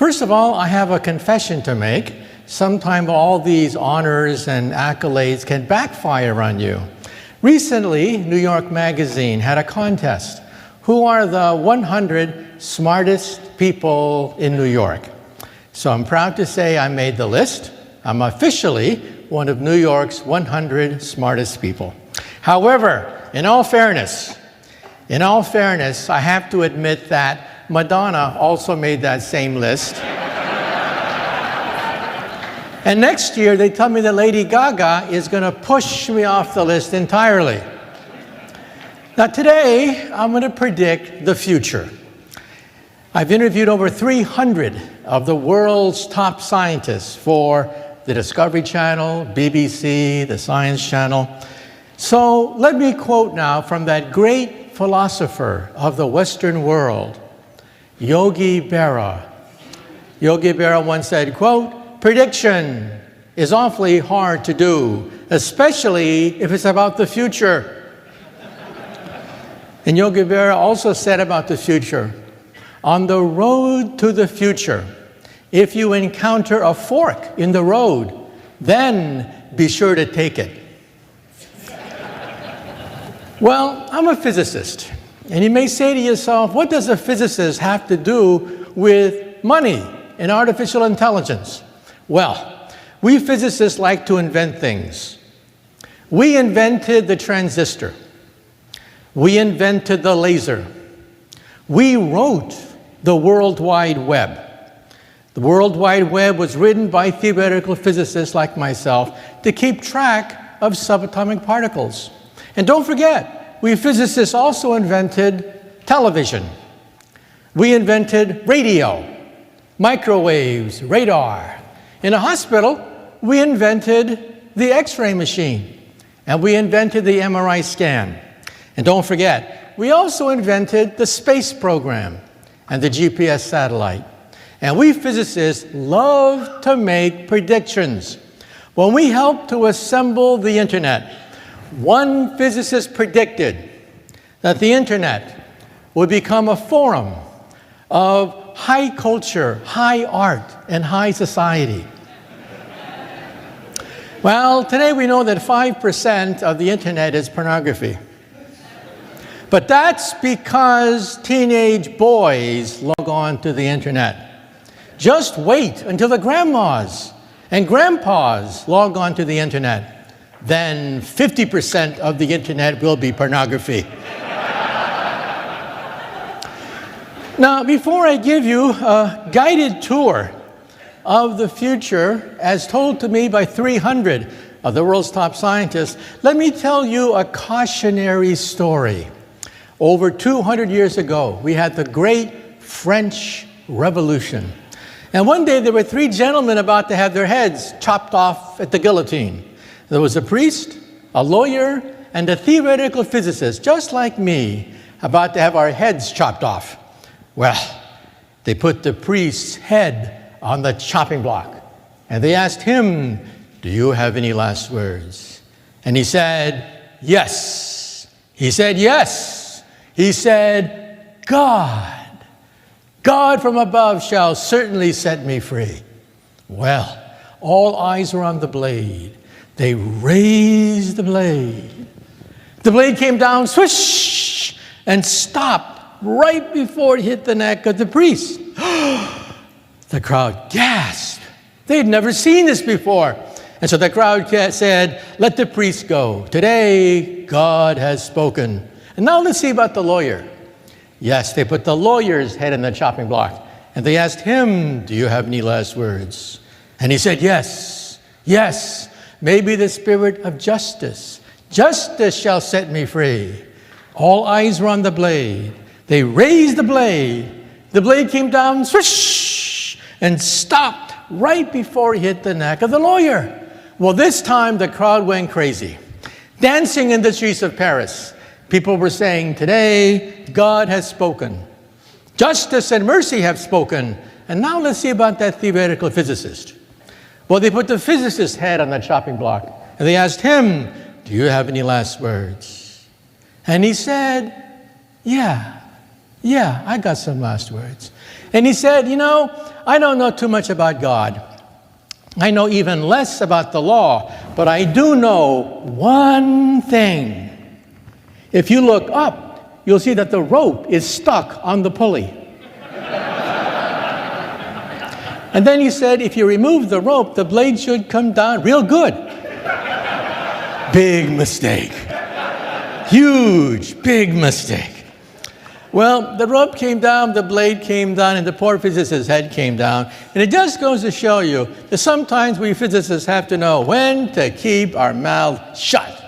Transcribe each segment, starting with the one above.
First of all, I have a confession to make. Sometimes all these honors and accolades can backfire on you. Recently, New York Magazine had a contest. Who are the 100 smartest people in New York? So I'm proud to say I made the list. I'm officially one of New York's 100 smartest people. However, in all fairness, I have to admit that Madonna also made that same list. And next year, they tell me that Lady Gaga is going to push me off the list entirely. Now today, I'm going to predict the future. I've interviewed over 300 of the world's top scientists for the Discovery Channel, BBC, the Science Channel. So let me quote now from that great philosopher of the Western world, Yogi Berra. Yogi Berra once said, quote, "Prediction is awfully hard to do, especially if it's about the future." And Yogi Berra also said about the future, "On the road to the future, if you encounter a fork in the road, then be sure to take it." Well, I'm a physicist, and you may say to yourself, what does a physicist have to do with money and artificial intelligence? Well, we physicists like to invent things. We invented the transistor. We invented the laser. We wrote the World Wide Web. The World Wide Web was written by theoretical physicists like myself to keep track of subatomic particles. And don't forget, we physicists also invented television. We invented radio, microwaves, radar. In a hospital, we invented the X-ray machine, and we invented the MRI scan. And don't forget, we also invented the space program and the GPS satellite. And we physicists love to make predictions. When we helped to assemble the internet, one physicist predicted that the internet would become a forum of high culture, high art, and high society. Well, today we know that 5% of the internet is pornography. But that's because teenage boys log on to the internet. Just wait until the grandmas and grandpas log on to the internet. Then 50% of the internet will be pornography. Now, before I give you a guided tour of the future, as told to me by 300 of the world's top scientists, let me tell you a cautionary story. Over 200 years ago, we had the Great French Revolution. And one day there were three gentlemen about to have their heads chopped off at the guillotine. There was a priest, a lawyer, and a theoretical physicist, just like me, about to have our heads chopped off. Well, they put the priest's head on the chopping block, and they asked him, "Do you have any last words?" And he said, "Yes." He said, "Yes." He said, God from above shall certainly set me free." Well, all eyes were on the blade. They raised the blade. The blade came down, swish, and stopped right before it hit the neck of the priest. The crowd gasped. They'd never seen this before. And so the crowd said, "Let the priest go. Today, God has spoken." And now let's see about the lawyer. Yes, they put the lawyer's head in the chopping block. And they asked him, "Do you have any last words?" And he said, "Yes, yes, maybe the spirit of justice. Justice shall set me free." All eyes were on the blade. They raised the blade. The blade came down, swish, and stopped right before it hit the neck of the lawyer. Well, this time the crowd went crazy. Dancing in the streets of Paris, people were saying, "Today, God has spoken. Justice and mercy have spoken." And now let's see about that theoretical physicist. Well, they put the physicist's head on the chopping block, and they asked him, "Do you have any last words?" And he said, Yeah, I got some last words. And he said, I don't know too much about God. I know even less about the law, but I do know one thing. If you look up, you'll see that the rope is stuck on the pulley. And then he said, if you remove the rope, the blade should come down real good. Big mistake. Huge, big mistake. Well, the rope came down, the blade came down, and the poor physicist's head came down. And it just goes to show you that sometimes we physicists have to know when to keep our mouth shut.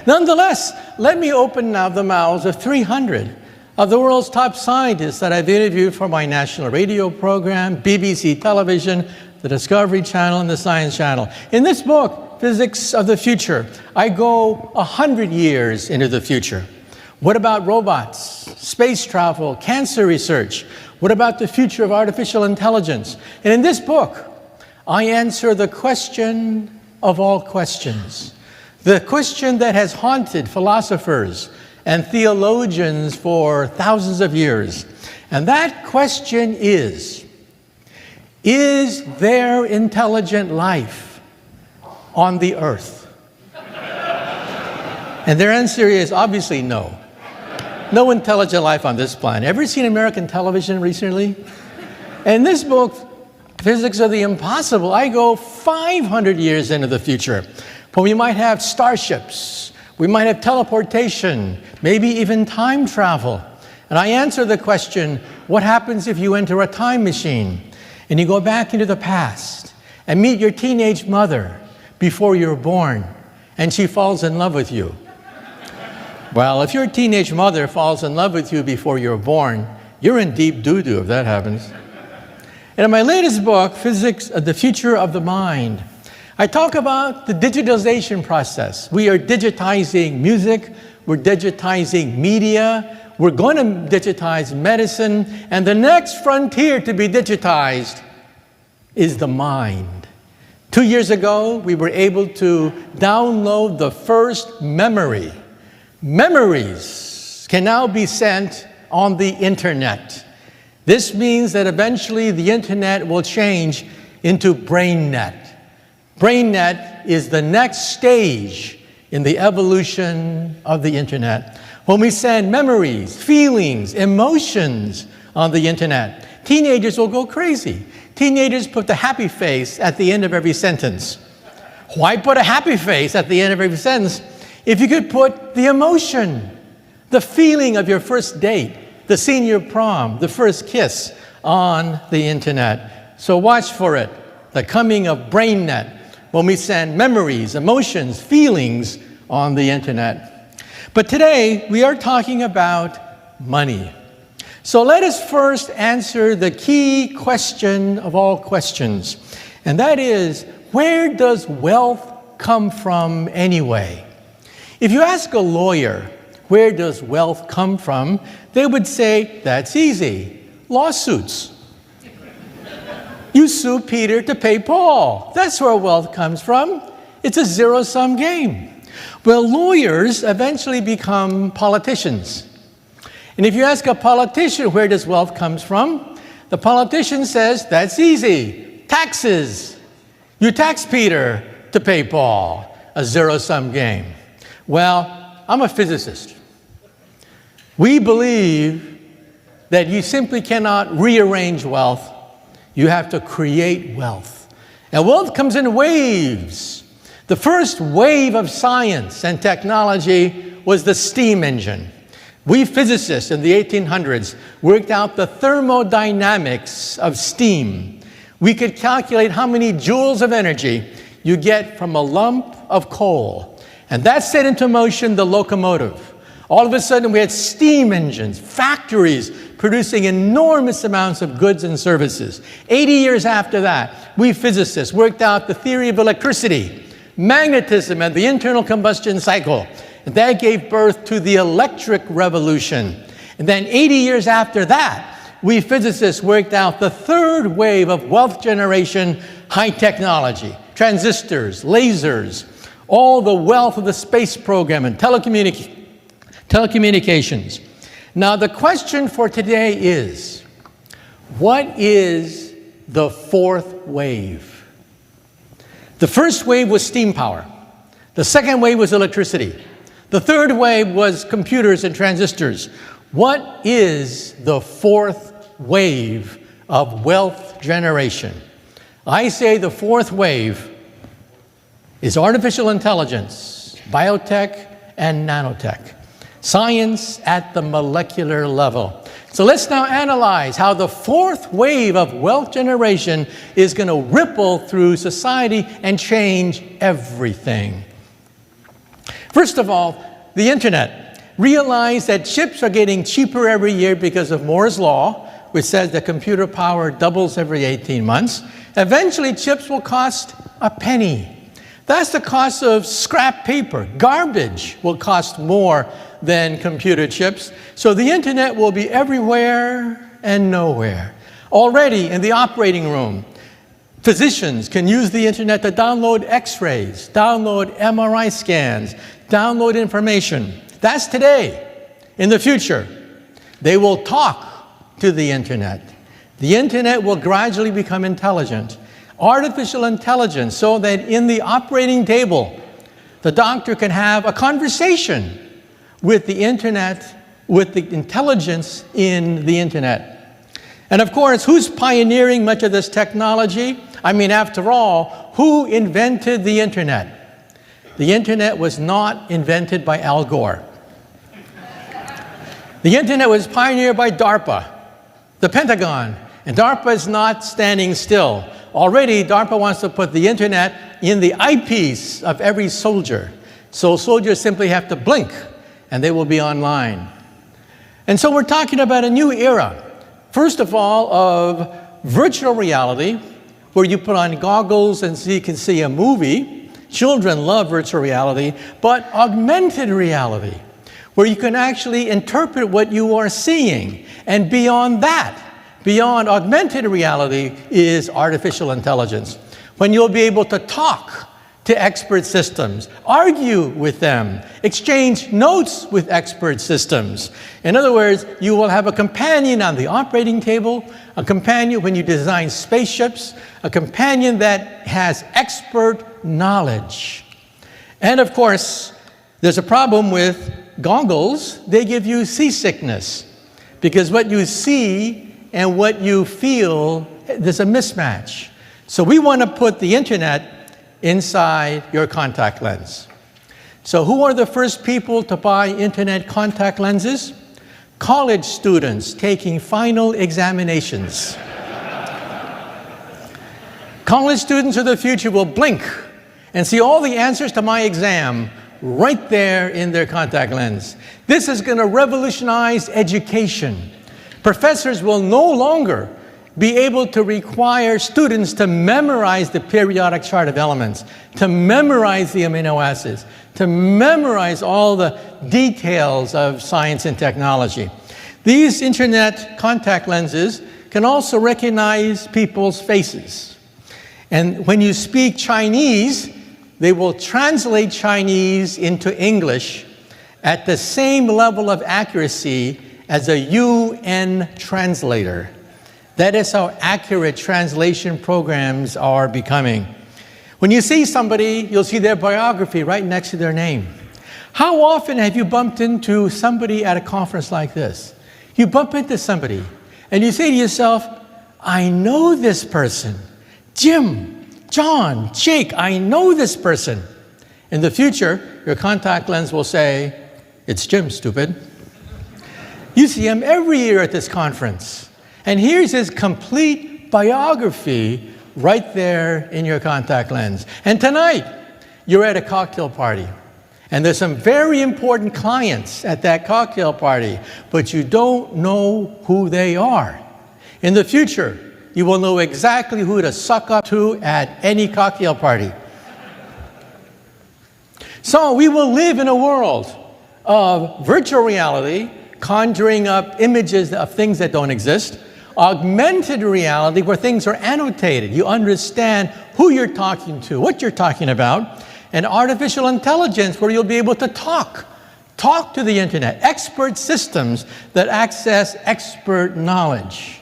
Nonetheless, let me open now the mouths of 300 of the world's top scientists that I've interviewed for my national radio program, BBC television, the Discovery Channel, and the Science Channel. In this book, Physics of the Future, I go 100 years into the future. What about robots, space travel, cancer research? What about the future of artificial intelligence? And in this book, I answer the question of all questions, the question that has haunted philosophers and theologians for thousands of years. And that question is there intelligent life on the earth? And their answer is obviously no. No intelligent life on this planet. Ever seen American television recently? In this book, Physics of the Impossible, I go 500 years into the future. But we might have starships, we might have teleportation, maybe even time travel. And I answer the question, what happens if you enter a time machine and you go back into the past and meet your teenage mother before you're born and she falls in love with you? Well, if your teenage mother falls in love with you before you're born, you're in deep doo-doo if that happens. And in my latest book, Physics of the Future of the Mind, I talk about the digitalization process. We are digitizing music, we're digitizing media, we're going to digitize medicine, and the next frontier to be digitized is the mind. 2 years ago, we were able to download the first memory. Memories can now be sent on the internet. This means that eventually the internet will change into BrainNet. BrainNet is the next stage in the evolution of the internet. When we send memories, feelings, emotions on the internet, teenagers will go crazy. Teenagers put the happy face at the end of every sentence. Why put a happy face at the end of every sentence if you could put the emotion, the feeling of your first date, the senior prom, the first kiss on the internet? So watch for it, the coming of BrainNet, when we send memories, emotions, feelings on the internet. But today, we are talking about money. So let us first answer the key question of all questions, and that is, where does wealth come from anyway? If you ask a lawyer, where does wealth come from? They would say, that's easy, lawsuits. You sue Peter to pay Paul. That's where wealth comes from. It's a zero-sum game. Well, lawyers eventually become politicians. And if you ask a politician where does wealth comes from, the politician says, that's easy, taxes. You tax Peter to pay Paul, a zero-sum game. Well, I'm a physicist. We believe that you simply cannot rearrange wealth. You have to create wealth. And wealth comes in waves. The first wave of science and technology was the steam engine. We physicists in the 1800s worked out the thermodynamics of steam. We could calculate how many joules of energy you get from a lump of coal. And that set into motion the locomotive. All of a sudden, we had steam engines, factories producing enormous amounts of goods and services. 80 years after that, we physicists worked out the theory of electricity, magnetism, and the internal combustion cycle. And that gave birth to the electric revolution. And then 80 years after that, we physicists worked out the third wave of wealth generation, high technology, transistors, lasers, all the wealth of the space program and telecommunications. Now, the question for today is, What is the fourth wave? The first wave was steam power. The second wave was electricity. The third wave was computers and transistors. What is the fourth wave of wealth generation? I say the fourth wave is artificial intelligence, biotech, and nanotech. Science at the molecular level. So let's now analyze how the fourth wave of wealth generation is going to ripple through society and change everything. First of all, the internet. Realize that chips are getting cheaper every year because of Moore's law, which says that computer power doubles every 18 months. Eventually, chips will cost a penny. That's the cost of scrap paper. Garbage will cost more than computer chips. So the internet will be everywhere and nowhere. Already in the operating room, physicians can use the internet to download x-rays, download MRI scans, download information. That's today. In the future, they will talk to the internet. The internet will gradually become intelligent. Artificial intelligence, so that in the operating table, the doctor can have a conversation with the internet, with the intelligence in the internet. And of course, who's pioneering much of this technology? I mean, after all, who invented the internet? The internet was not invented by Al Gore. The internet was pioneered by DARPA, the Pentagon, and DARPA is not standing still. Already, DARPA wants to put the internet in the eyepiece of every soldier. So soldiers simply have to blink and they will be online. And so we're talking about a new era. First of all, of virtual reality, where you put on goggles and so you can see a movie. Children love virtual reality, but augmented reality, where you can actually interpret what you are seeing. And beyond that, beyond augmented reality is artificial intelligence, when you'll be able to talk to expert systems, argue with them, exchange notes with expert systems. In other words, you will have a companion on the operating table, a companion when you design spaceships, a companion that has expert knowledge. And of course, there's a problem with goggles. They give you seasickness, because what you see and what you feel, there's a mismatch. So we want to put the internet inside your contact lens. So who are the first people to buy internet contact lenses? College students taking final examinations. College students of the future will blink and see all the answers to my exam right there in their contact lens. This is going to revolutionize education. Professors will no longer be able to require students to memorize the periodic chart of elements, to memorize the amino acids, to memorize all the details of science and technology. These internet contact lenses can also recognize people's faces. And when you speak Chinese, they will translate Chinese into English at the same level of accuracy as a UN translator. That is how accurate translation programs are becoming. When you see somebody, you'll see their biography right next to their name. How often have you bumped into somebody at a conference like this? You bump into somebody and you say to yourself, I know this person. Jim, John, Jake, I know this person. In the future, your contact lens will say, it's Jim, stupid. You see him every year at this conference. And here's his complete biography right there in your contact lens. And tonight, you're at a cocktail party. And there's some very important clients at that cocktail party, but you don't know who they are. In the future, you will know exactly who to suck up to at any cocktail party. So we will live in a world of virtual reality, conjuring up images of things that don't exist, augmented reality where things are annotated. You understand who you're talking to, what you're talking about, and artificial intelligence where you'll be able to talk to the internet, expert systems that access expert knowledge.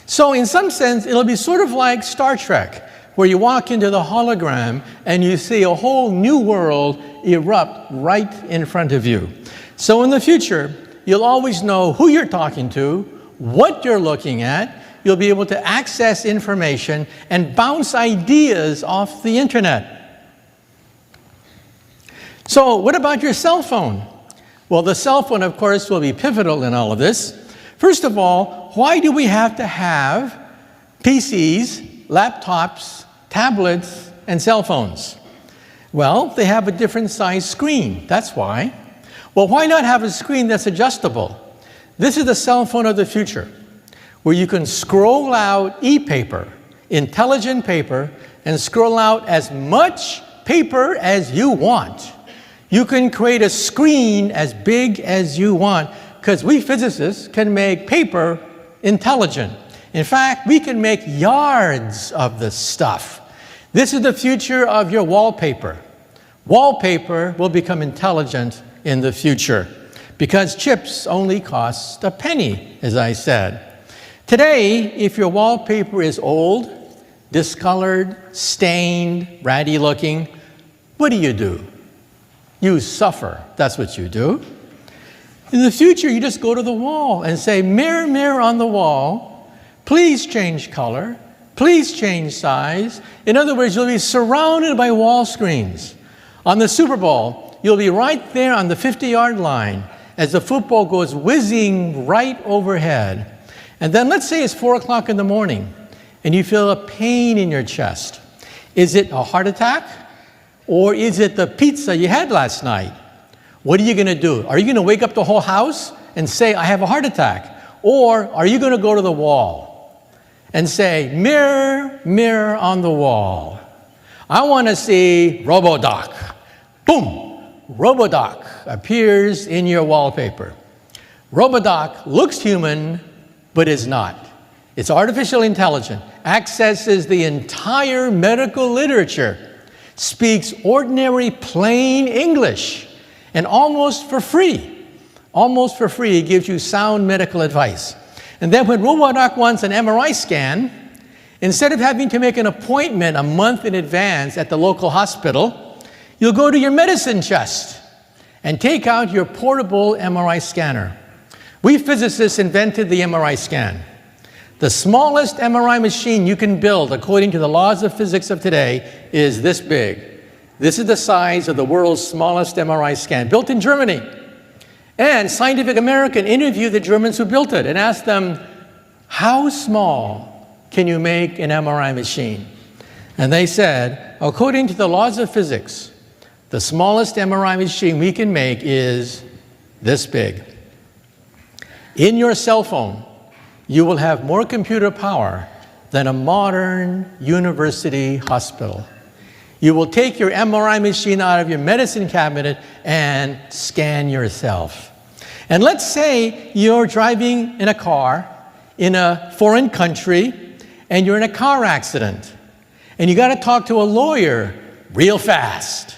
So in some sense, it'll be sort of like Star Trek, where you walk into the hologram and you see a whole new world erupt right in front of you. So in the future, you'll always know who you're talking to, what you're looking at. You'll be able to access information and bounce ideas off the internet. So what about your cell phone? Well, the cell phone, of course, will be pivotal in all of this. First of all, why do we have to have PCs, laptops, tablets, and cell phones? Well, they have a different size screen. That's why. Well, why not have a screen that's adjustable? This is the cell phone of the future, where you can scroll out e-paper, intelligent paper, and scroll out as much paper as you want. You can create a screen as big as you want, because we physicists can make paper intelligent. In fact, we can make yards of this stuff. This is the future of your wallpaper. Wallpaper will become intelligent in the future, because chips only cost a penny, as I said. Today, if your wallpaper is old, discolored, stained, ratty looking, what do? You suffer. That's what you do. In the future, you just go to the wall and say, mirror, mirror on the wall, please change color, please change size. In other words, you'll be surrounded by wall screens. On the Super Bowl, you'll be right there on the 50-yard line as the football goes whizzing right overhead. And then let's say it's 4 o'clock in the morning and you feel a pain in your chest. Is it a heart attack? Or is it the pizza you had last night? What are you going to do? Are you going to wake up the whole house and say, I have a heart attack? Or are you going to go to the wall and say, mirror, mirror on the wall, I want to see RoboDoc. Boom! RoboDoc appears in your wallpaper. RoboDoc looks human, but is not. It's artificial intelligence, accesses the entire medical literature, speaks ordinary plain English, and almost for free, it gives you sound medical advice. And then when RoboDoc wants an MRI scan, instead of having to make an appointment a month in advance at the local hospital, you'll go to your medicine chest and take out your portable MRI scanner. We physicists invented the MRI scan. The smallest MRI machine you can build, according to the laws of physics of today, is this big. This is the size of the world's smallest MRI scan, built in Germany. And Scientific American interviewed the Germans who built it and asked them, how small can you make an MRI machine? And they said, according to the laws of physics, the smallest MRI machine we can make is this big. In your cell phone, you will have more computer power than a modern university hospital. You will take your MRI machine out of your medicine cabinet and scan yourself. And let's say you're driving in a car in a foreign country and you're in a car accident and you got to talk to a lawyer real fast.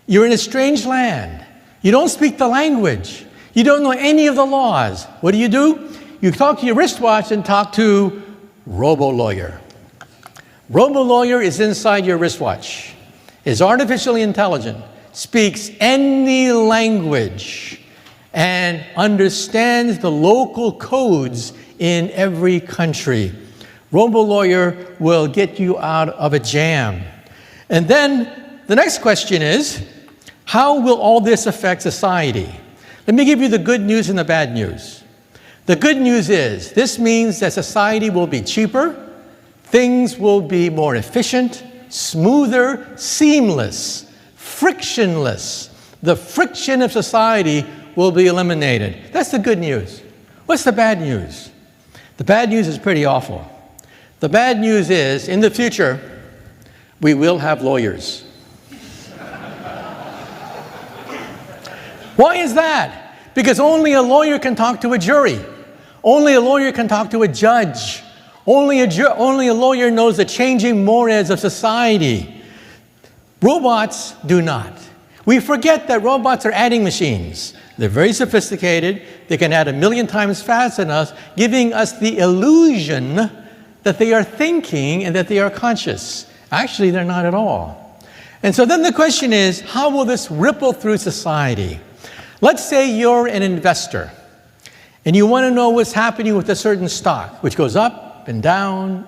You're in a strange land. You don't speak the language. You don't know any of the laws. What do? You talk to your wristwatch and talk to RoboLawyer. RoboLawyer is inside your wristwatch, is artificially intelligent, speaks any language, and understands the local codes in every country. RoboLawyer will get you out of a jam. And then the next question is, how will all this affect society? Let me give you the good news and the bad news. The good news is, this means that society will be cheaper, things will be more efficient, smoother, seamless, frictionless. The friction of society will be eliminated. That's the good news. What's the bad news? The bad news is pretty awful. The bad news is, in the future, we will have lawyers. Why is that? Because only a lawyer can talk to a jury. Only a lawyer can talk to a judge. Only a lawyer knows the changing mores of society. Robots do not. We forget that robots are adding machines, They're very sophisticated. They can add 1,000,000 times faster than us, giving us the illusion that they are thinking and that they are conscious. Actually, they're not at all. And so then the question is, how will this ripple through society? Let's say you're an investor, and you want to know what's happening with a certain stock, which goes up and down,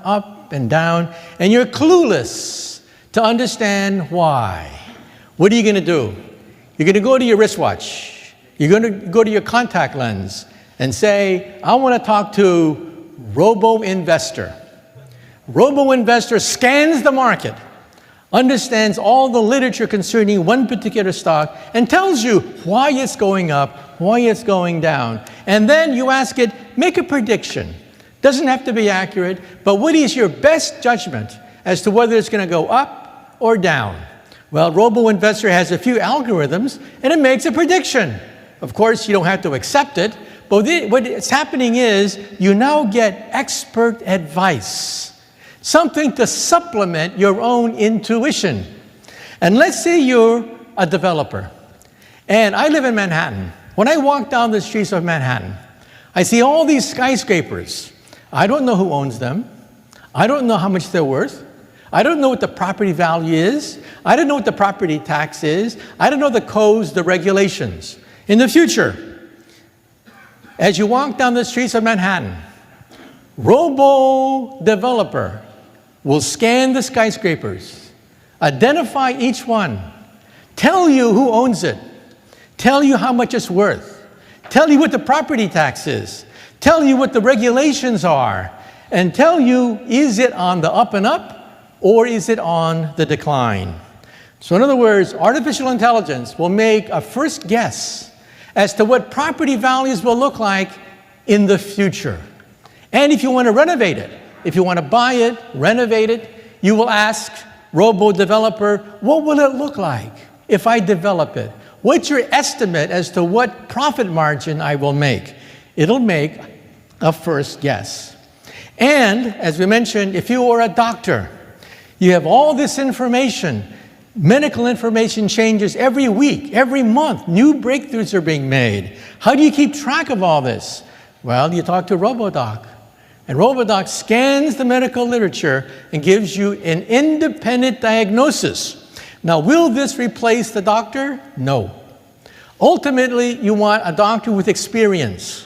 and you're clueless to understand why. What are you going to do? You're going to go to your wristwatch. You're going to go to your contact lens and say, I want to talk to robo-investor. Robo-investor scans the market, understands all the literature concerning one particular stock, and tells you why it's going up, why it's going down. And then you ask it, make a prediction. Doesn't have to be accurate, but what is your best judgment as to whether it's going to go up or down? Well, robo-investor has a few algorithms, and it makes a prediction. Of course, you don't have to accept it, but what's happening is you now get expert advice, something to supplement your own intuition. And let's say you're a developer, and I live in Manhattan. When I walk down the streets of Manhattan, I see all these skyscrapers. I don't know who owns them. I don't know how much they're worth. I don't know what the property value is. I don't know what the property tax is. I don't know the codes, the regulations. In the future, as you walk down the streets of Manhattan, robo-developer will scan the skyscrapers, identify each one, tell you who owns it, tell you how much it's worth, tell you what the property tax is, tell you what the regulations are, and tell you, is it on the up and up, or is it on the decline? So in other words, artificial intelligence will make a first guess as to what property values will look like in the future. And if you want to renovate it, if you want to buy it, renovate it, you will ask robo-developer, what will it look like if I develop it? What's your estimate as to what profit margin I will make? It'll make a first guess. And as we mentioned, if you are a doctor, you have all this information. Medical information changes every week, every month. New breakthroughs are being made. How do you keep track of all this? Well, you talk to RoboDoc. And RoboDoc scans the medical literature and gives you an independent diagnosis. Now, will this replace the doctor? No. Ultimately, you want a doctor with experience,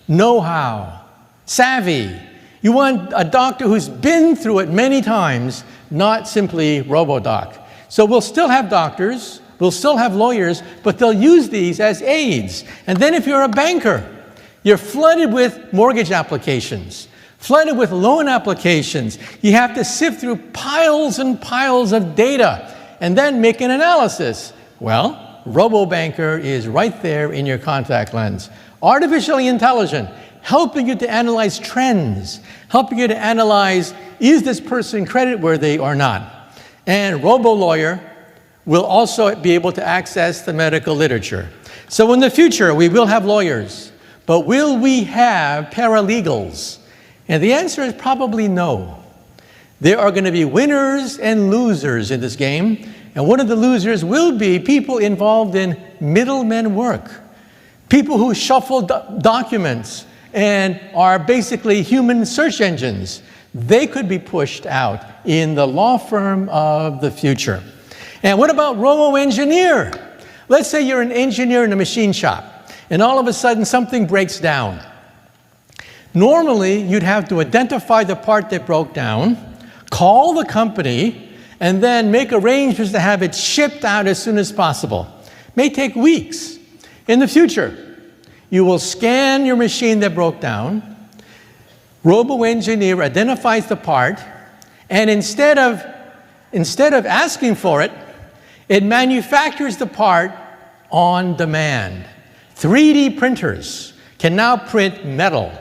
know-how, savvy. You want a doctor who's been through it many times, not simply RoboDoc. So we'll still have doctors, we'll still have lawyers, but they'll use these as aids. And then if you're a banker, you're flooded with mortgage applications, flooded with loan applications. You have to sift through piles and piles of data and then make an analysis. Well, RoboBanker is right there in your contact lens. Artificially intelligent, helping you to analyze trends, helping you to analyze, is this person creditworthy or not? And RoboLawyer will also be able to access the medical literature. So in the future, we will have lawyers, but will we have paralegals? And the answer is probably no. There are going to be winners and losers in this game, and one of the losers will be people involved in middlemen work, people who shuffle documents and are basically human search engines. They could be pushed out in the law firm of the future. And what about robo-engineer? Let's say you're an engineer in a machine shop, and all of a sudden something breaks down. Normally, you'd have to identify the part that broke down, call the company, and then make arrangements to have it shipped out as soon as possible. It may take weeks. In the future, you will scan your machine that broke down, robo-engineer identifies the part, and instead of asking for it, it manufactures the part on demand. 3D printers can now print metal,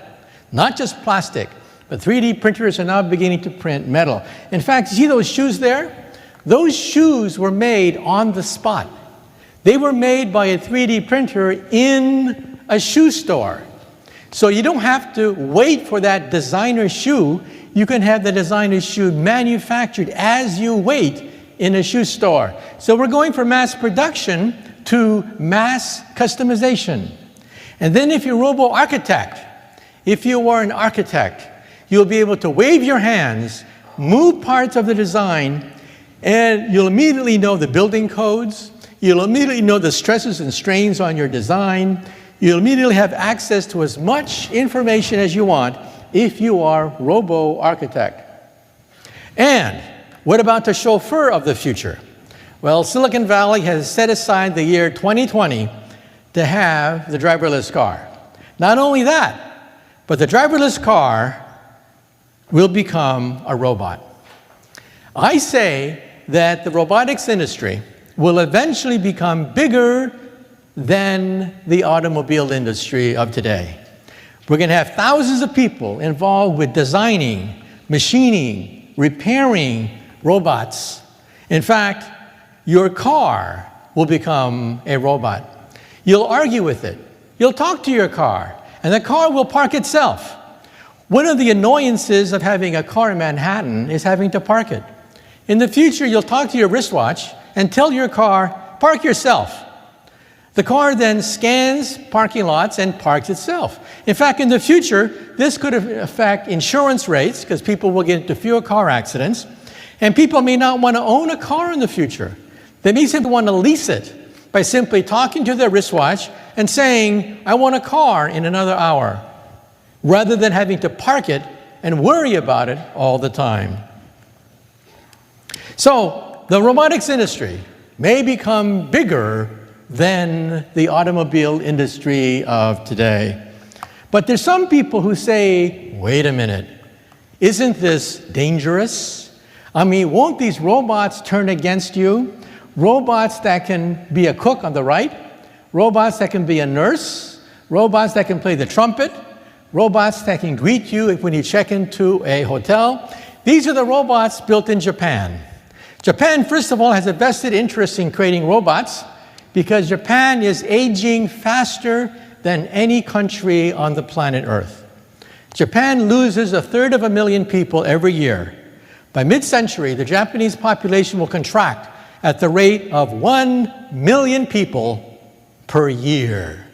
not just plastic, but 3D printers are now beginning to print metal. In fact, you see those shoes there? Those shoes were made on the spot. They were made by a 3D printer in a shoe store. So you don't have to wait for that designer shoe. You can have the designer shoe manufactured as you wait in a shoe store. So we're going from mass production to mass customization. And then if you're a robo-architect, if you are an architect, you'll be able to wave your hands, move parts of the design, and you'll immediately know the building codes. You'll immediately know the stresses and strains on your design. You'll immediately have access to as much information as you want if you are robo-architect. And what about the chauffeur of the future? Well, Silicon Valley has set aside the year 2020 to have the driverless car. Not only that, but the driverless car will become a robot. I say that the robotics industry will eventually become bigger than the automobile industry of today. We're going to have thousands of people involved with designing, machining, repairing robots. In fact, your car will become a robot. You'll argue with it. You'll talk to your car, and the car will park itself. One of the annoyances of having a car in Manhattan is having to park it. In the future, you'll talk to your wristwatch and tell your car, park yourself. The car then scans parking lots and parks itself. In fact, in the future, this could affect insurance rates because people will get into fewer car accidents. And people may not want to own a car in the future. They may simply want to lease it by simply talking to their wristwatch and saying, I want a car in another hour, rather than having to park it and worry about it all the time. So, the robotics industry may become bigger than the automobile industry of today. But there's some people who say, wait a minute, isn't this dangerous? I mean, won't these robots turn against you? Robots that can be a cook on the right, robots that can be a nurse, robots that can play the trumpet, robots that can greet you when you check into a hotel. These are the robots built in Japan. Japan, first of all, has a vested interest in creating robots because Japan is aging faster than any country on the planet Earth. Japan loses 1/3 people every year. By mid-century, the Japanese population will contract at the rate of 1 million people per year.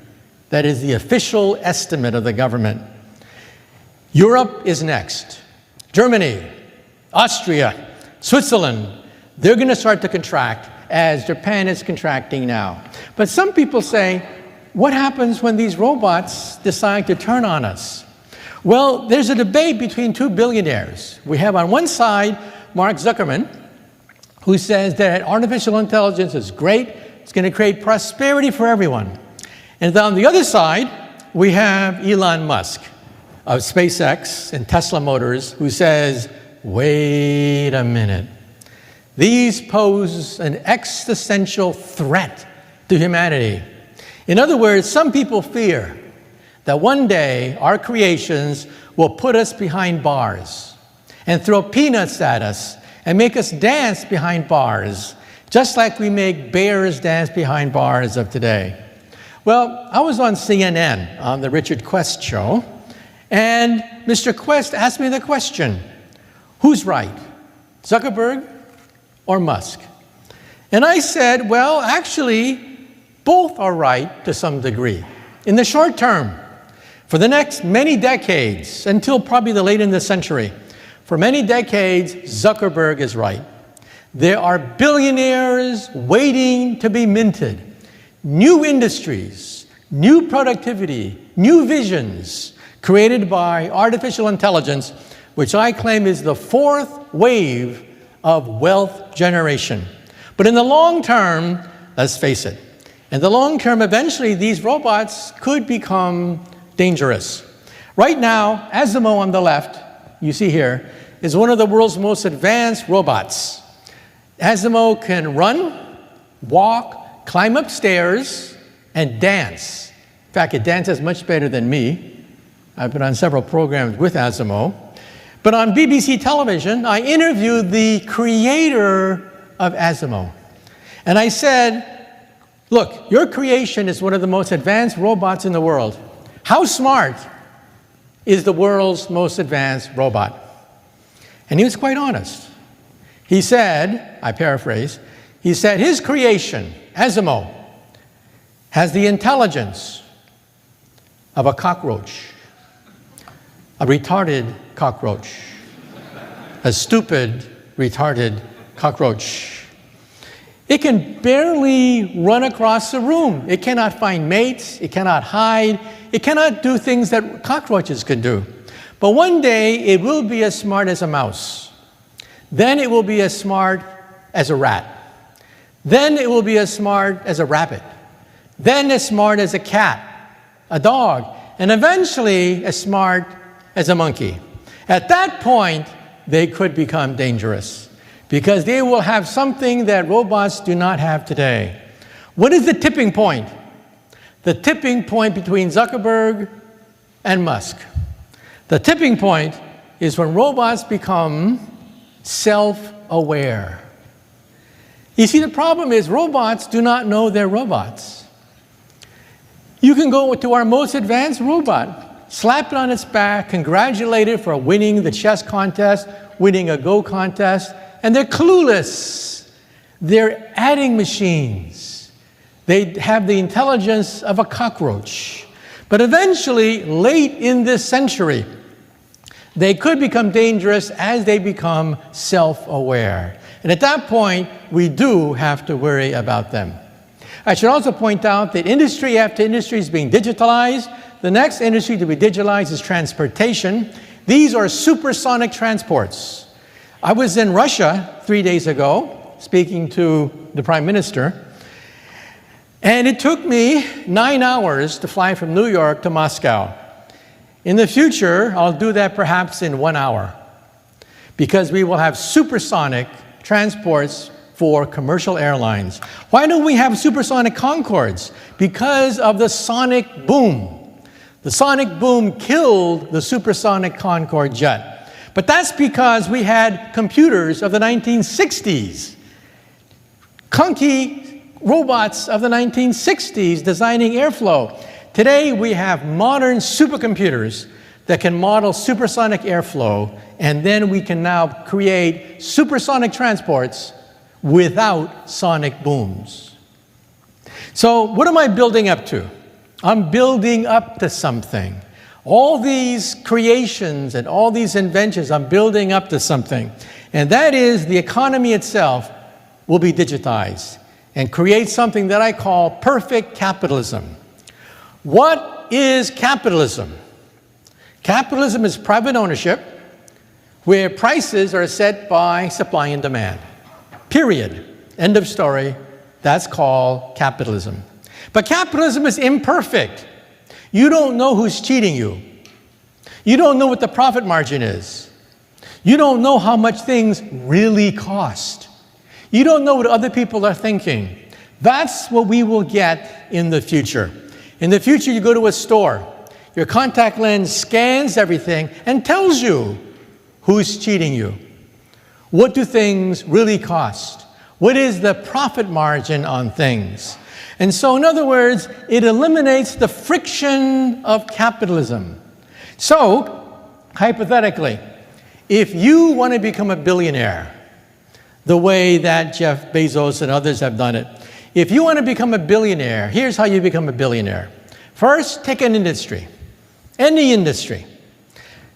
That is the official estimate of the government. Europe is next. Germany, Austria, Switzerland, they're going to start to contract as Japan is contracting now. But some people say, what happens when these robots decide to turn on us? Well, there's a debate between two billionaires. We have on one side Mark Zuckerman, who says that artificial intelligence is great, it's going to create prosperity for everyone. And on the other side, we have Elon Musk of SpaceX and Tesla Motors, who says, wait a minute. These pose an existential threat to humanity. In other words, some people fear that one day our creations will put us behind bars and throw peanuts at us and make us dance behind bars, just like we make bears dance behind bars of today. Well, I was on CNN on the Richard Quest show, and Mr. Quest asked me the question, who's right, Zuckerberg or Musk? And I said, well, actually, both are right to some degree. In the short term, for the next many decades, until probably the late in the century, for many decades, Zuckerberg is right. There are billionaires waiting to be minted. New industries, new productivity, new visions created by artificial intelligence, which I claim is the fourth wave of wealth generation. But in the long term, let's face it, in the long term, eventually these robots could become dangerous. Right now, Asimo on the left, you see here, is one of the world's most advanced robots. Asimo can run, walk, climb up stairs, and dance. In fact, it dances much better than me. I've been on several programs with Asimo. But on BBC television, I interviewed the creator of Asimo. And I said, look, your creation is one of the most advanced robots in the world. How smart is the world's most advanced robot? And he was quite honest. He said, I paraphrase, he said his creation, Asimo, has the intelligence of a cockroach, a retarded cockroach, a stupid, retarded cockroach. It can barely run across the room. It cannot find mates. It cannot hide. It cannot do things that cockroaches can do. But one day, it will be as smart as a mouse. Then it will be as smart as a rat. Then it will be as smart as a rabbit. Then as smart as a cat, a dog, and eventually as smart as a monkey. At that point, they could become dangerous because they will have something that robots do not have today. What is the tipping point? The tipping point between Zuckerberg and Musk. The tipping point is when robots become self-aware. You see, the problem is robots do not know they're robots. You can go to our most advanced robot, slap it on its back, congratulate it for winning the chess contest, winning a Go contest, and they're clueless. They're adding machines. They have the intelligence of a cockroach. But eventually, late in this century, they could become dangerous as they become self-aware. And at that point, we do have to worry about them. I should also point out that industry after industry is being digitalized. The next industry to be digitalized is transportation. These are supersonic transports. I was in Russia 3 days ago, speaking to the Prime Minister, and it took me 9 hours to fly from New York to Moscow. In the future, I'll do that perhaps in 1 hour, because we will have supersonic transports for commercial airlines. Why don't we have supersonic Concords? Because of the sonic boom. The sonic boom killed the supersonic Concorde jet. But that's because we had computers of the 1960s. Clunky robots of the 1960s designing airflow. Today we have modern supercomputers that can model supersonic airflow, and then we can now create supersonic transports without sonic booms. So what am I building up to? I'm building up to something. All these creations and all these inventions, I'm building up to something. And that is the economy itself will be digitized and create something that I call perfect capitalism. What is capitalism? Capitalism is private ownership where prices are set by supply and demand. Period. End of story. That's called capitalism. But capitalism is imperfect. You don't know who's cheating you. You don't know what the profit margin is. You don't know how much things really cost. You don't know what other people are thinking. That's what we will get in the future. In the future, you go to a store. Your contact lens scans everything and tells you who's cheating you. What do things really cost? What is the profit margin on things? And so, in other words, it eliminates the friction of capitalism. So, hypothetically, if you want to become a billionaire, the way that Jeff Bezos and others have done it, if you want to become a billionaire, here's how you become a billionaire. First, take an industry, any industry.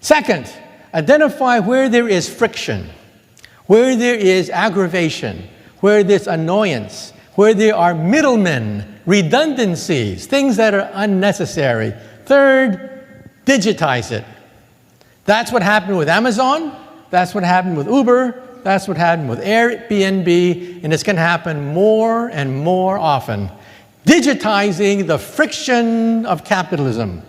Second, identify where there is friction, where there is aggravation, where there's annoyance, where there are middlemen, redundancies, things that are unnecessary. Third, digitize it. That's what happened with Amazon. That's what happened with Uber. That's what happened with Airbnb. And it's going to happen more and more often. Digitizing the friction of capitalism.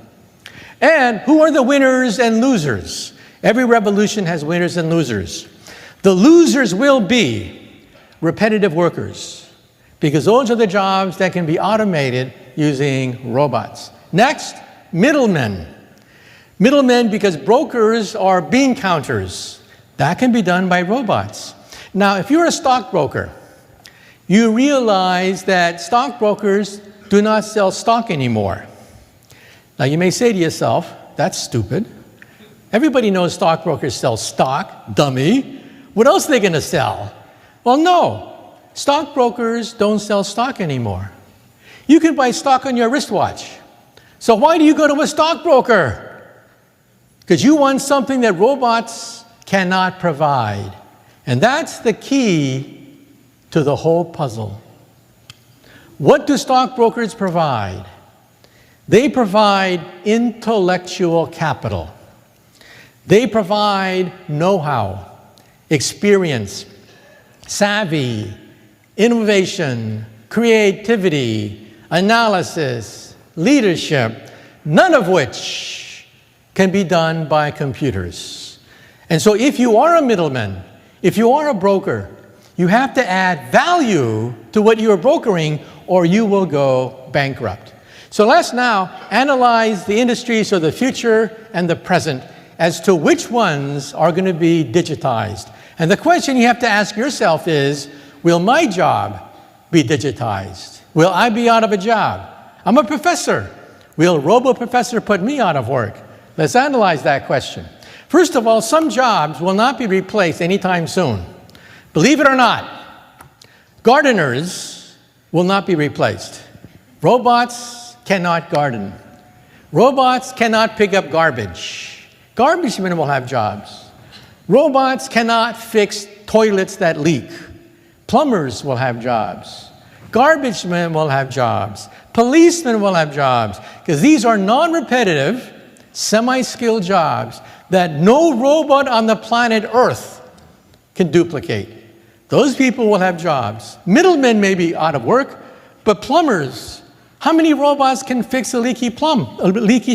And who are the winners and losers? Every revolution has winners and losers. The losers will be repetitive workers, because those are the jobs that can be automated using robots. Next, middlemen. Middlemen, because brokers are bean counters. That can be done by robots. Now, if you're a stockbroker, you realize that stockbrokers do not sell stock anymore. Now, you may say to yourself, that's stupid. Everybody knows stockbrokers sell stock, dummy. What else are they going to sell? Well, no. Stockbrokers don't sell stock anymore. You can buy stock on your wristwatch. So why do you go to a stockbroker? Because you want something that robots cannot provide. And that's the key to the whole puzzle. What do stockbrokers provide? They provide intellectual capital. They provide know-how, experience, savvy, innovation, creativity, analysis, leadership, none of which can be done by computers. And so if you are a middleman, if you are a broker, you have to add value to what you are brokering or you will go bankrupt. So let's now analyze the industries of the future and the present as to which ones are going to be digitized. And the question you have to ask yourself is, will my job be digitized? Will I be out of a job? I'm a professor. Will robo-professor put me out of work? Let's analyze that question. First of all, some jobs will not be replaced anytime soon. Believe it or not, gardeners will not be replaced. Robots cannot garden. Robots cannot pick up garbage. Garbage men will have jobs. Robots cannot fix toilets that leak. Plumbers will have jobs. Garbage men will have jobs. Policemen will have jobs, because these are non-repetitive, semi-skilled jobs that no robot on the planet Earth can duplicate. Those people will have jobs. Middlemen may be out of work, but plumbers, how many robots can fix a leaky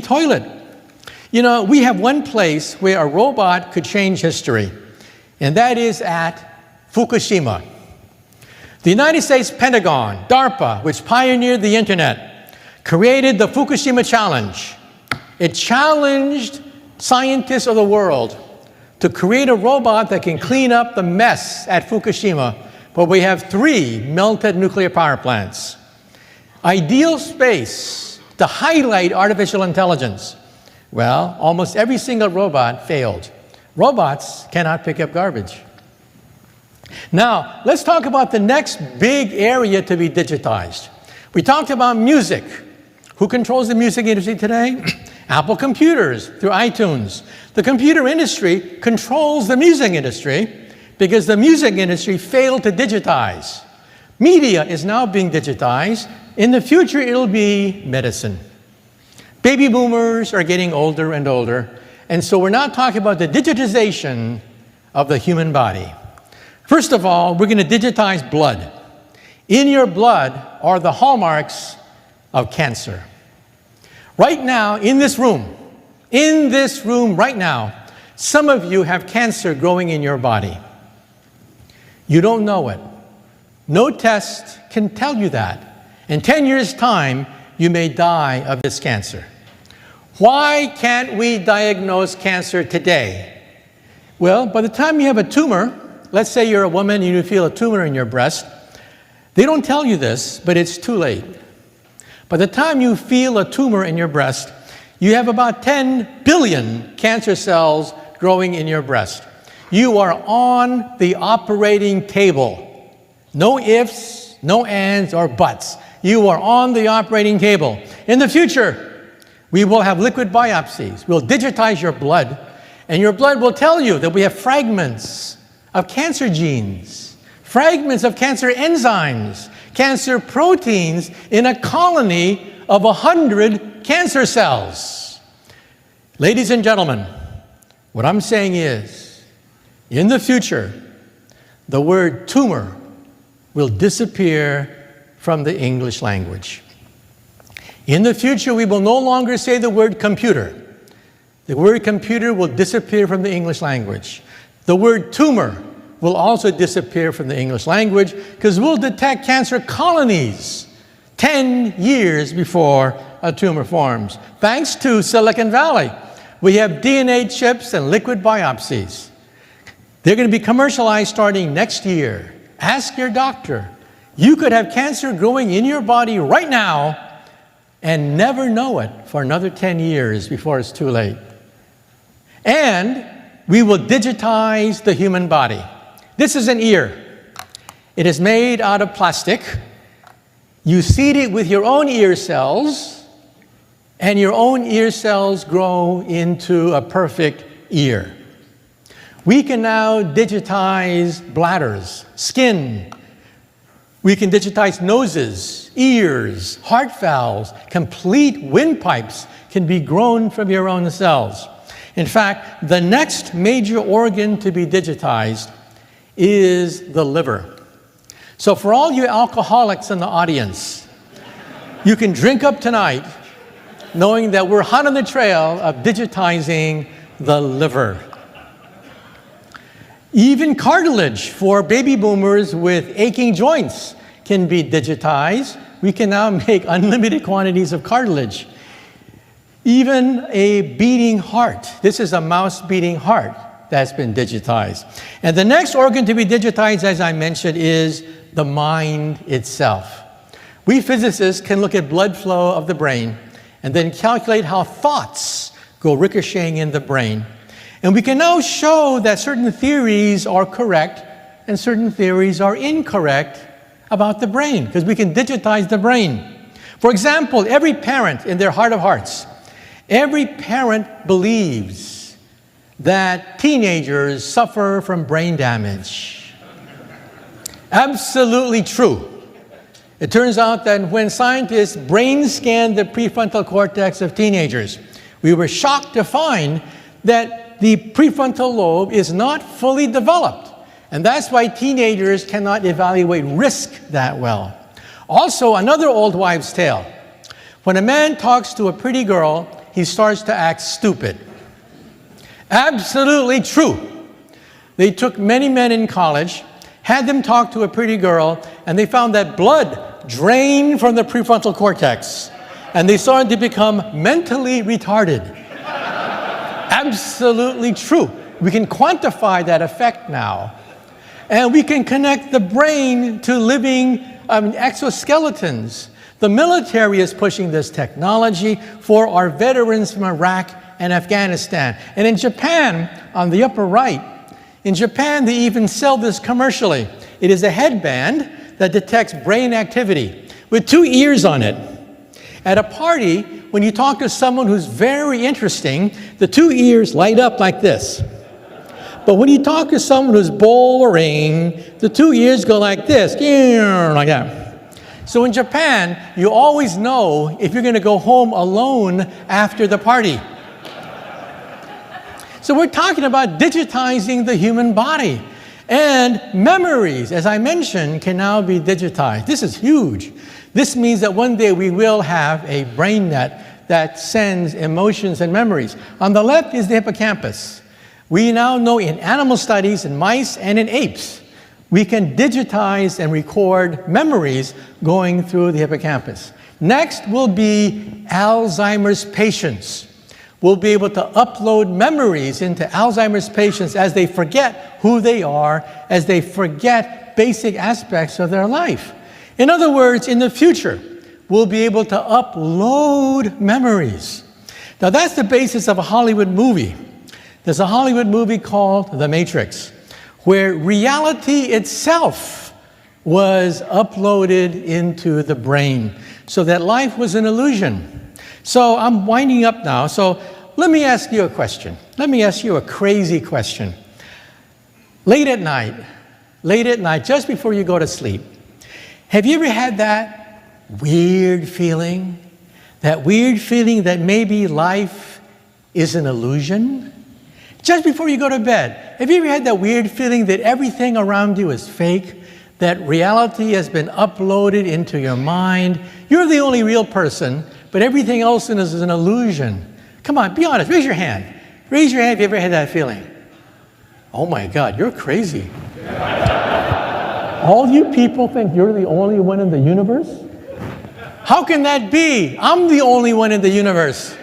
toilet? You know, we have one place where a robot could change history, and that is at Fukushima. The United States Pentagon, DARPA, which pioneered the internet, created the Fukushima Challenge. It challenged scientists of the world to create a robot that can clean up the mess at Fukushima, where we have 3 melted nuclear power plants. Ideal space to highlight artificial intelligence. Well, almost every single robot failed. Robots cannot pick up garbage. Now, let's talk about the next big area to be digitized. We talked about music. Who controls the music industry today? Apple computers through iTunes. The computer industry controls the music industry because the music industry failed to digitize. Media is now being digitized. In the future, it'll be medicine. Baby boomers are getting older and older, and so we're not talking about the digitization of the human body. First of all, we're going to digitize blood. In your blood are the hallmarks of cancer. Right now, in this room right now, some of you have cancer growing in your body. You don't know it. No test can tell you that. In 10 years' time, you may die of this cancer. Why can't we diagnose cancer today? Well, by the time you have a tumor, let's say you're a woman and you feel a tumor in your breast, they don't tell you this, but it's too late. By the time you feel a tumor in your breast, you have about 10 billion cancer cells growing in your breast. You are on the operating table. No ifs, no ands, or buts. You are on the operating table. In the future, we will have liquid biopsies. We'll digitize your blood, and your blood will tell you that we have fragments of cancer genes, fragments of cancer enzymes, cancer proteins in a colony of 100 cancer cells. Ladies and gentlemen, what I'm saying is, in the future, the word tumor will disappear from the English language. In the future, we will no longer say the word computer. The word computer will disappear from the English language. The word tumor will also disappear from the English language because we'll detect cancer colonies 10 years before a tumor forms. Thanks to Silicon Valley, we have DNA chips and liquid biopsies. They're going to be commercialized starting next year. Ask your doctor. You could have cancer growing in your body right now and never know it for another 10 years before it's too late. And we will digitize the human body. This is an ear. It is made out of plastic. You seed it with your own ear cells, and your own ear cells grow into a perfect ear. We can now digitize bladders, skin. We can digitize noses, ears, heart valves. Complete windpipes can be grown from your own cells. In fact, the next major organ to be digitized is the liver. So for all you alcoholics in the audience, you can drink up tonight knowing that we're hot on the trail of digitizing the liver. Even cartilage for baby boomers with aching joints can be digitized. We can now make unlimited quantities of cartilage. Even a beating heart. This is a mouse beating heart that's been digitized. And the next organ to be digitized, as I mentioned, is the mind itself. We physicists can look at blood flow of the brain and then calculate how thoughts go ricocheting in the brain. And we can now show that certain theories are correct and certain theories are incorrect about the brain, because we can digitize the brain. For example, every parent in their heart of hearts, every parent believes that teenagers suffer from brain damage. Absolutely true. It turns out that when scientists brain scanned the prefrontal cortex of teenagers, we were shocked to find that the prefrontal lobe is not fully developed. And that's why teenagers cannot evaluate risk that well. Also, another old wives' tale. When a man talks to a pretty girl, he starts to act stupid. Absolutely true. They took many men in college, had them talk to a pretty girl, and they found that blood drained from the prefrontal cortex, and they started to become mentally retarded. Absolutely true. We can quantify that effect now. And we can connect the brain to living exoskeletons. The military is pushing this technology for our veterans from Iraq and Afghanistan. And in Japan, on the upper right, in Japan, they even sell this commercially. It is a headband that detects brain activity with 2 ears on it. At a party, when you talk to someone who's very interesting, the 2 ears light up like this. But when you talk to someone who's boring, the 2 ears go like this, like that. So in Japan, you always know if you're going to go home alone after the party. So we're talking about digitizing the human body. And memories, as I mentioned, can now be digitized. This is huge. This means that one day we will have a brain net that sends emotions and memories. On the left is the hippocampus. We now know in animal studies, in mice and in apes, we can digitize and record memories going through the hippocampus. Next will be Alzheimer's patients. We'll be able to upload memories into Alzheimer's patients as they forget who they are, as they forget basic aspects of their life. In other words, in the future, we'll be able to upload memories. Now that's the basis of a Hollywood movie. There's a Hollywood movie called The Matrix, where reality itself was uploaded into the brain, so that life was an illusion. So I'm winding up now. So let me ask you a question. Let me ask you a crazy question. Late at night, just before you go to sleep, have you ever had that weird feeling that maybe life is an illusion? Just before you go to bed, have you ever had that weird feeling that everything around you is fake, that reality has been uploaded into your mind? You're the only real person, but everything else in us is an illusion. Come on, be honest, raise your hand. Raise your hand if you ever had that feeling. Oh my God, you're crazy. All you people think you're the only one in the universe? How can that be? I'm the only one in the universe.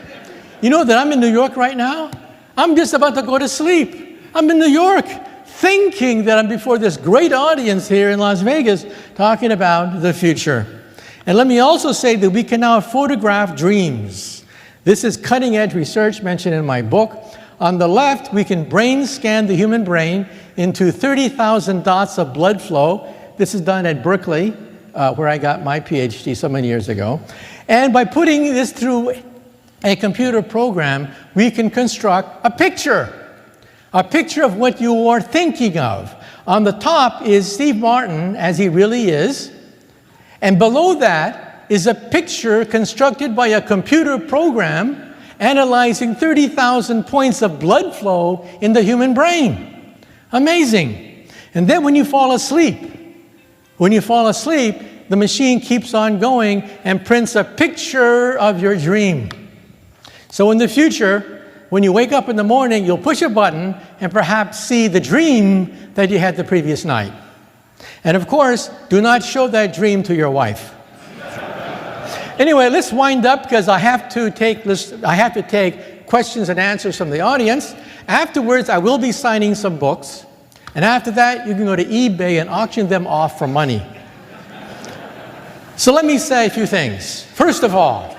You know that I'm in New York right now? I'm just about to go to sleep. I'm in New York, thinking that I'm before this great audience here in Las Vegas talking about the future. And let me also say that we can now photograph dreams. This is cutting-edge research mentioned in my book. On the left, we can brain scan the human brain into 30,000 dots of blood flow. This is done at Berkeley. where I got my PhD so many years ago. And by putting this through a computer program, we can construct a picture of what you are thinking of. On the top is Steve Martin as he really is, and below that is a picture constructed by a computer program analyzing 30,000 points of blood flow in the human brain. Amazing. And then when you fall asleep, the machine keeps on going and prints a picture of your dream. So in the future, when you wake up in the morning, you'll push a button and perhaps see the dream that you had the previous night. And of course, do not show that dream to your wife. Anyway, let's wind up because I have to take questions and answers from the audience. Afterwards, I will be signing some books. And after that, you can go to eBay and auction them off for money. So let me say a few things. First of all,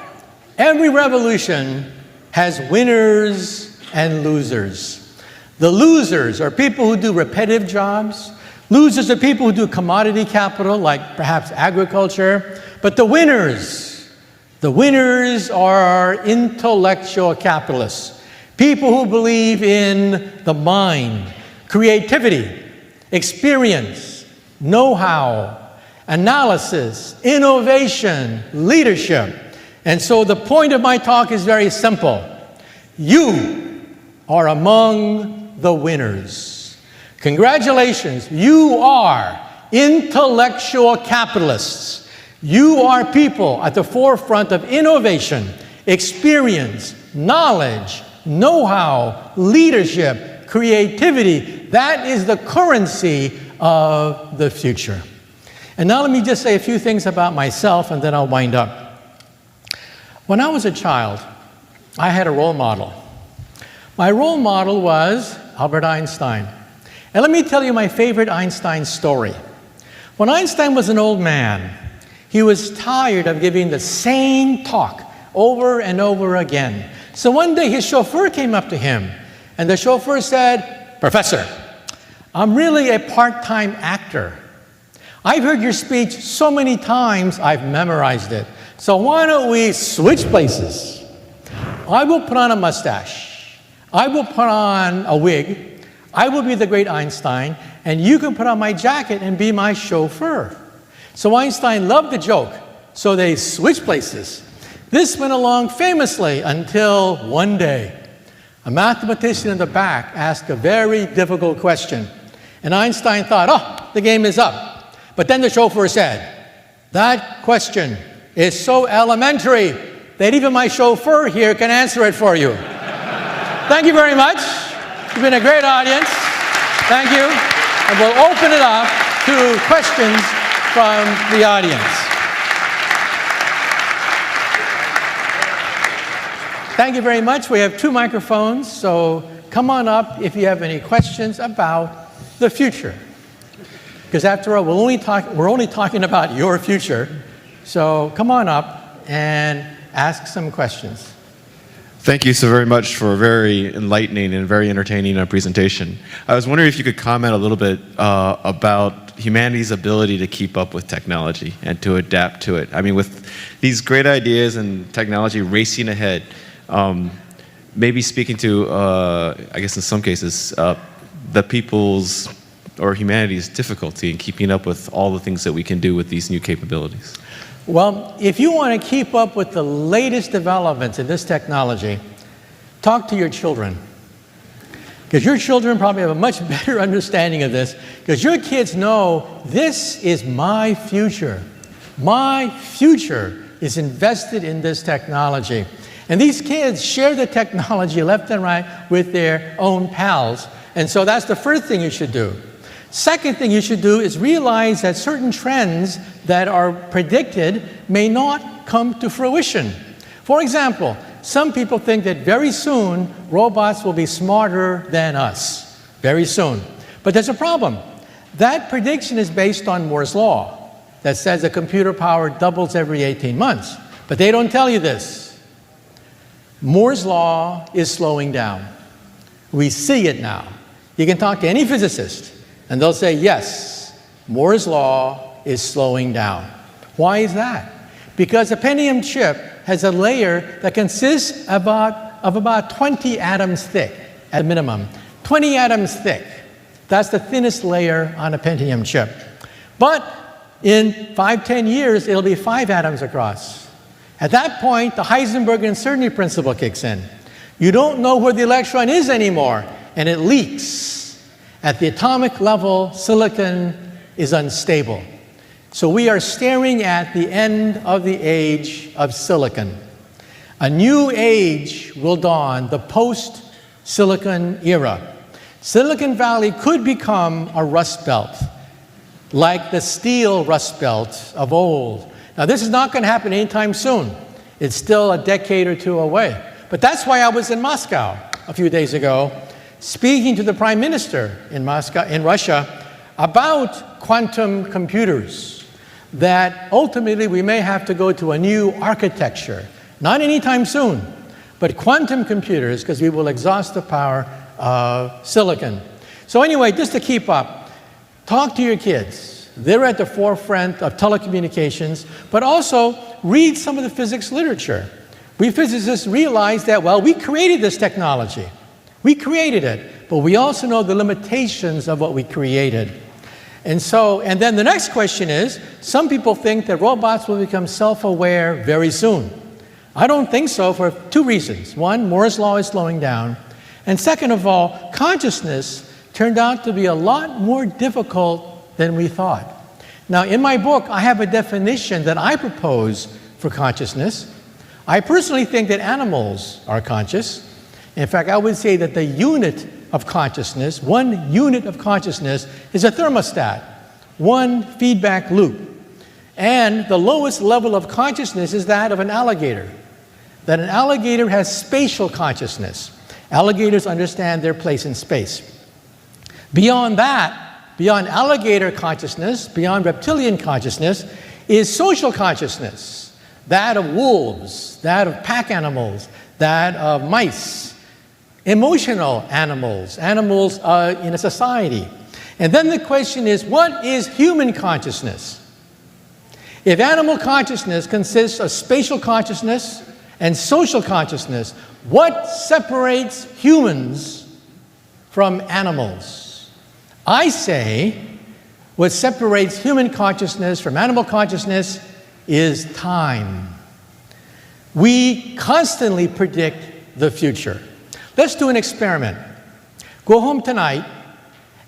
every revolution has winners and losers. The losers are people who do repetitive jobs. Losers are people who do commodity capital, like perhaps agriculture. But the winners are intellectual capitalists, people who believe in the mind, creativity, experience, know-how, analysis, innovation, leadership. And so the point of my talk is very simple. You are among the winners. Congratulations, you are intellectual capitalists. You are people at the forefront of innovation, experience, knowledge, know-how, leadership, creativity. That is the currency of the future. And now let me just say a few things about myself and then I'll wind up. When I was a child, I had a role model. My role model was Albert Einstein. And let me tell you my favorite Einstein story. When Einstein was an old man, he was tired of giving the same talk over and over again. So one day his chauffeur came up to him, and the chauffeur said, "Professor, I'm really a part-time actor. I've heard your speech so many times, I've memorized it. So why don't we switch places? I will put on a mustache. I will put on a wig. I will be the great Einstein, and you can put on my jacket and be my chauffeur." So Einstein loved the joke, so they switched places. This went along famously until one day, a mathematician in the back asked a very difficult question. And Einstein thought, oh, the game is up. But then the chauffeur said, that question is so elementary that even my chauffeur here can answer it for you. Thank you very much. You've been a great audience. Thank you. And we'll open it up to questions from the audience. Thank you very much. We have 2 microphones, so come on up if you have any questions about the future. Because after all, we're only talking about your future. So come on up and ask some questions. Thank you so very much for a very enlightening and very entertaining presentation. I was wondering if you could comment a little bit about humanity's ability to keep up with technology and to adapt to it. I mean, with these great ideas and technology racing ahead, maybe speaking to, I guess in some cases, the people's or humanity's difficulty in keeping up with all the things that we can do with these new capabilities. Well, if you want to keep up with the latest developments in this technology, talk to your children. Because your children probably have a much better understanding of this, because your kids know this is my future. My future is invested in this technology. And these kids share the technology left and right with their own pals. And so that's the first thing you should do. Second thing you should do is realize that certain trends that are predicted may not come to fruition. For example, some people think that very soon robots will be smarter than us. Very soon. But there's a problem. That prediction is based on Moore's law that says the computer power doubles every 18 months. But they don't tell you this. Moore's law is slowing down. We see it now. You can talk to any physicist, and they'll say, yes, Moore's law is slowing down. Why is that? Because a Pentium chip has a layer that consists of about 20 atoms thick at minimum. 20 atoms thick. That's the thinnest layer on a Pentium chip. But in 5-10 years, it'll be 5 atoms across. At that point, the Heisenberg uncertainty principle kicks in. You don't know where the electron is anymore, and it leaks. At the atomic level, silicon is unstable. So we are staring at the end of the age of silicon. A new age will dawn, the post-silicon era. Silicon Valley could become a rust belt, like the steel rust belt of old. Now, this is not going to happen anytime soon. It's still a decade or two away. But that's why I was in Moscow a few days ago, speaking to the prime minister in Moscow, in Russia, about quantum computers, that ultimately we may have to go to a new architecture. Not anytime soon, but quantum computers, because we will exhaust the power of silicon. So anyway, just to keep up, talk to your kids. They're at the forefront of telecommunications, but also read some of the physics literature. We physicists realize that, well, we created this technology. We created it, but we also know the limitations of what we created. And then the next question is, some people think that robots will become self-aware very soon. I don't think so for 2 reasons. One, Moore's law is slowing down. And second of all, consciousness turned out to be a lot more difficult than we thought. Now, in my book, I have a definition that I propose for consciousness. I personally think that animals are conscious. In fact, I would say that the unit of consciousness, 1 unit of consciousness, is a thermostat, 1 feedback loop. And the lowest level of consciousness is that of an alligator. That an alligator has spatial consciousness. Alligators understand their place in space. Beyond that, beyond alligator consciousness, beyond reptilian consciousness, is social consciousness. That of wolves, that of pack animals, that of mice. Emotional animals, animals in a society. And then the question is, what is human consciousness? If animal consciousness consists of spatial consciousness and social consciousness, what separates humans from animals? I say what separates human consciousness from animal consciousness is time. We constantly predict the future. Let's do an experiment. Go home tonight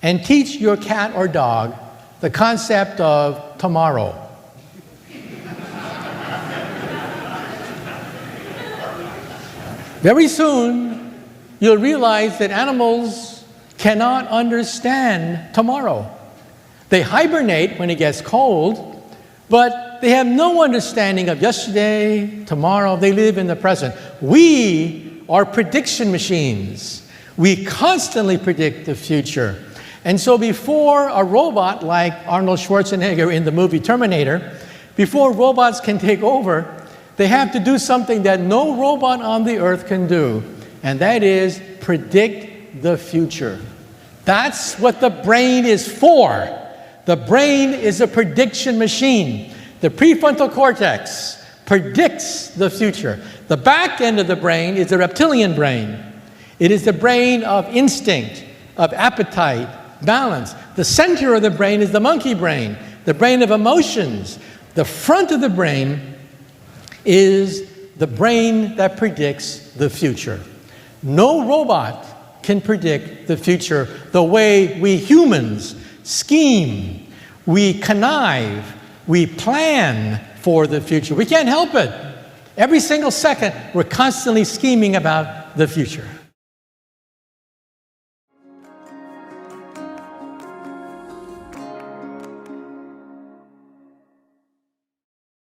and teach your cat or dog the concept of tomorrow. Very soon, you'll realize that animals cannot understand tomorrow. They hibernate when it gets cold, but they have no understanding of yesterday, tomorrow. They live in the present. We are prediction machines. We constantly predict the future. And so before a robot like Arnold Schwarzenegger in the movie Terminator, before robots can take over, they have to do something that no robot on the earth can do, and that is predict the future. That's what the brain is for. The brain is a prediction machine. The prefrontal cortex predicts the future. The back end of the brain is the reptilian brain. It is the brain of instinct, of appetite, balance. The center of the brain is the monkey brain, the brain of emotions. The front of the brain is the brain that predicts the future. No robot can predict the future the way we humans scheme, we connive, we plan for the future. We can't help it. Every single second, we're constantly scheming about the future.